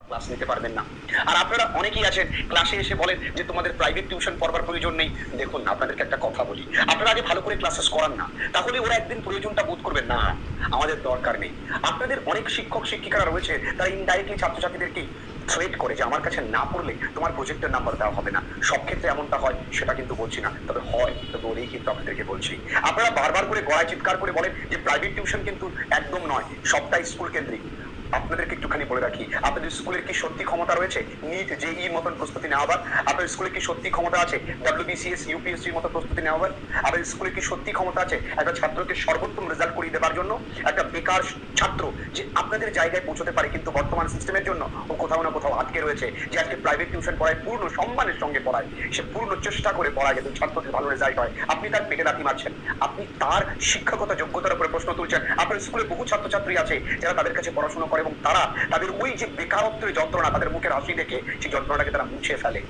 Class নিতে পারবেন না। আর আপনারা অনেকেই আছেন ক্লাসে এসে বলেন যে তোমাদের প্রাইভেট টিউশন পড়বার প্রয়োজন নেই। দেখুন আপনাদেরকে একটা কথা বলি, আপনারা আগে ভালো করে ক্লাসেস করান না, তাহলে ওরা একদিন প্রয়োজনটা বোধ করবেন না আমাদের দরকার নেই। আপনাদের অনেক শিক্ষক শিক্ষিকারা রয়েছে তারা ইনডাইরেক্টলি ছাত্রছাত্রীদেরকে থ্রেট করে যে আমার কাছে না পড়লে তোমার প্রজেক্টের নাম্বার দেওয়া হবে না। সব ক্ষেত্রে এমনটা হয় সেটা কিন্তু বলছি না, তবে হয় তো বলেই কিন্তু আপনাদেরকে বলছি। আপনারা বারবার করে গলায় চিৎকার করে বলেন যে প্রাইভেট টিউশন কিন্তু একদম নয়, সবটাই স্কুল কেন্দ্রিক। আপনাদেরকে একটুখানি বলে রাখি, আপনাদের স্কুলের কি সত্যি ক্ষমতা রয়েছে নিট জেই মতন প্রস্তুতি নেওয়ার? আপনার স্কুলে কি সত্যি ক্ষমতা আছে ডব্লিউবিসিএস ইউপিএসসির মতো প্রস্তুতি নেওয়ার? আপনাদের স্কুলে কি সত্যি ক্ষমতা আছে একটা ছাত্রকে সর্বোত্তম রেজাল্ট করিয়ে দেওয়ার জন্য? একটা বেকার ছাত্র যে আপনাদের জায়গায় পৌঁছতে পারে কিন্তু বর্তমান সিস্টেমের জন্য ও কোথাও না কোথাও আটকে রয়েছে, যে আজকে প্রাইভেট টিউশন পড়ায় পূর্ণ সম্মানের সঙ্গে পড়ায়, সে পূর্ণ চেষ্টা করে পড়ায় যাতে ছাত্রদের ভালো রেজাল্ট হয়, আপনি তার পেটে লাথি মারছেন, আপনি তার শিক্ষাগত যোগ্যতার উপরে প্রশ্ন তুলছেন। আপনার স্কুলে বহু ছাত্রছাত্রী আছে যারা তাদের কাছে পড়াশোনা করে এবং তারা তাদের ওই যে বেকারত্বের যন্ত্রণা, তাদের মুখের হাসি দেখে সেই যন্ত্রণাটাকে তারা মুছে ফেলে।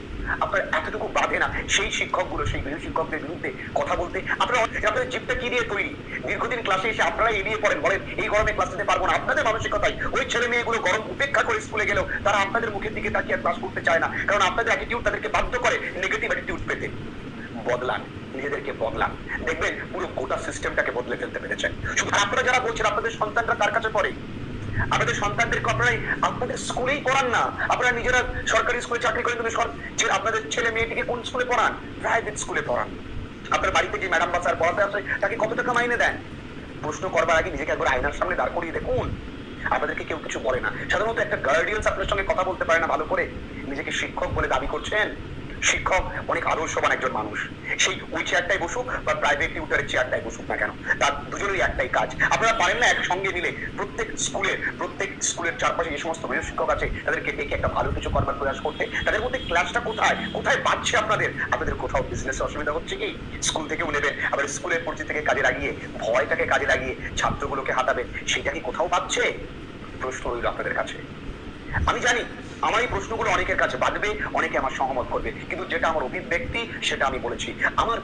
আপনার এতটুকু বাধে না সেই শিক্ষকগুলো সেই গৃহ শিক্ষকদের বিরুদ্ধে কথা বলতে? আপনাদের জিপটা কি দিয়ে তৈরি? দীর্ঘদিন ক্লাসে এসে আপনারা এড়িয়ে পড়েন, বলেন এই গরমে ক্লাস নিতে পারবো না। আপনাদের মানসিকতায় ওই ছেলে মেয়েগুলো গরম উপেক্ষা করে স্কুলে গেলেও তারা আপনাদের মুখের দিকে তাকিয়ে ক্লাস করতে চায় না, কারণ আপনাদের অ্যাটিটিউড তাদেরকে বাধ্য করে নেগেটিভ অ্যাটিটিউড পেতে। বদলান, নিজেদেরকে বদলান, দেখবেন পুরো গোটা সিস্টেমটাকে বদলে ফেলতে পেরেছেন। শুধু আপনারা যারা বলছেন আপনাদের সন্তানরা তার কাছে পড়ে, আপনাদের সন্তানদেরকে আপনারা আপনাদের স্কুলেই পড়ান না। আপনারা নিজেরা সরকারি স্কুলে চাকরি করেন, কিন্তু আপনাদের ছেলে মেয়েটিকে কোন স্কুলে পড়ান? প্রাইভেট স্কুলে পড়ান। আপনার বাড়িতে যে ম্যাডাম বা স্যার পড়াতে আসে তাকে কত টাকা মাইনে দেন? প্রশ্ন করবার আগে নিজেকে একবার আয়নার সামনে দাঁড় করিয়ে দেখুন। আপনাদেরকে কেউ কিছু বলে না। সাধারণত একটা গার্ডিয়ান্স আপনার সঙ্গে কথা বলতে পারে না ভালো করে, নিজেকে শিক্ষক বলে দাবি করছেন। শিক্ষক অনেক আদর্শবান একজন মানুষ, সেই ওই চেয়ারটাই বসুক বা প্রাইভেট টিউটরের চেয়ারটাই বসুক না কেন, তার দুজনেরই একটাই কাজ। আপনারা পারেন না একসঙ্গে মিলে প্রত্যেক স্কুলের চারপাশে যে সমস্ত গৃহ শিক্ষক আছে তাদেরকে ডেকে একটা ভালো কিছু করবার প্রয়াস করতে? তাদের মধ্যে ক্লাসটা কোথায় কোথায় বাজছে? আপনাদের কোথাও বিজনেসে অসুবিধা হচ্ছে কি? স্কুল থেকেও নেবেন, আবার স্কুলের পরিচিতিকে কাজে লাগিয়ে ভয়টাকে কাজে লাগিয়ে ছাত্রগুলোকে হাতাবেন, সেটা কি কোথাও বাজছে? প্রশ্ন রইল আপনাদের কাছে। আমি জানি আমার এই প্রশ্নগুলো অনেকের কাছে বাঁধবে, অনেকে আমার সহমত করবে, কিন্তু যেটা আমার অভিব্যক্তি সেটা আমি বলেছি। আমার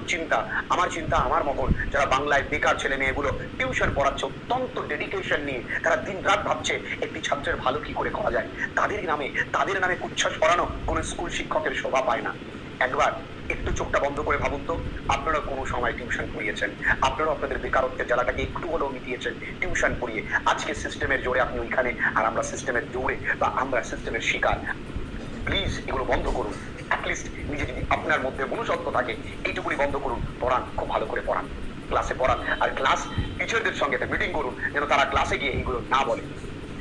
চিন্তা আমার মতন যারা বাংলায় বেকার ছেলে মেয়েগুলো টিউশন পড়াচ্ছে অত্যন্ত ডেডিকেশন নিয়ে, তারা দিন রাত ভাবছে একটি ছাত্রের ভালো কি করে করা যায়, তাদের নামে উচ্ছ্বাস করানো কোন স্কুল শিক্ষকের শোভা পায় না। একবার একটু চোখটা বন্ধ করে ভাবুন তো, আপনারা কোনো সময় টিউশন পড়িয়েছেন? আপনারা আপনাদের বেকারত্বের জ্বালাটাকে একটু হলেও মিটিয়েছেন টিউশন পড়িয়ে? আজকে সিস্টেমের জোরে আপনি ওইখানে, আর আমরা সিস্টেমের জোরে বা আমরা সিস্টেমের শিকার। প্লিজ এগুলো বন্ধ করুন। অ্যাটলিস্ট নিজে যদি আপনার মধ্যে মনুষ্যত্ব থাকে এইটুকুনি বন্ধ করুন। পড়ান, খুব ভালো করে পড়ান, ক্লাসে পড়ান, আর ক্লাস টিচারদের সঙ্গে মিটিং করুন যেন তারা ক্লাসে গিয়ে এইগুলো না বলে।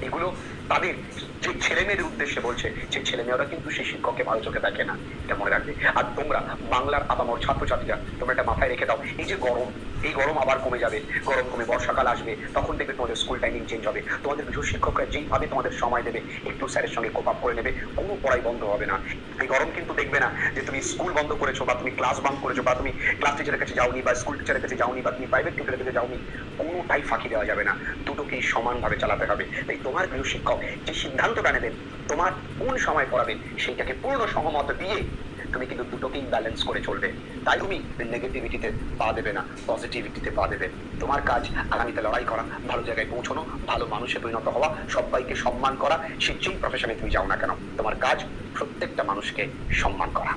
এগুলো তাদের যে ছেলে মেয়েদের উদ্দেশ্যে বলছে, যে ছেলে মেয়েরা কিন্তু সেই শিক্ষককে ভালো চোখে দেখে না, এটা মনে রাখবে। আর তোমরা বাংলার আপামর ছাত্রছাত্রীরা তোমরা এটা মাথায় রেখে দাও, এই যে গরম, এই গরম আবার কমে যাবে, গরম কমে বর্ষাকাল আসবে, তখন দেখবে তোমাদের স্কুল টাইমিং চেঞ্জ হবে। তোমাদের গৃহ শিক্ষকরা যেইভাবে তোমাদের সময় দেবে, একটু স্যারের সঙ্গে কোপ আপ করে নেবে, কোনো পড়াই বন্ধ হবে না। এই গরম কিন্তু দেখবে না যে তুমি স্কুল বন্ধ করেছো বা তুমি ক্লাস বাঙ্ক করেছো বা তুমি ক্লাস টিচারের কাছে যাওনি বা স্কুল টিচারের কাছে যাওনি বা তুমি প্রাইভেট টিচারের কাছে যাওনি, কোনোটাই ফাঁকি দেওয়া যাবে না। দুটোকেই সমানভাবে চালাতে হবে। তাই তোমার গৃহ শিক্ষক যে সিদ্ধান্তটা নেবেন তোমার কোন সময় পড়াবেন সেইটাকে পূর্ণ সহমত দিয়ে তুমি কিন্তু দুটোকেই ব্যালেন্স করে চলবে। তাই তুমি নেগেটিভিটিতে পা দেবে না, পজিটিভিটিতে পা দেবে। তোমার কাজ আগামীতে লড়াই করা, ভালো জায়গায় পৌঁছানো, ভালো মানুষে পরিণত হওয়া, সবাইকে সম্মান করা। সে যেই প্রফেশনে তুমি যাও না কেন, তোমার কাজ প্রত্যেকটা মানুষকে সম্মান করা।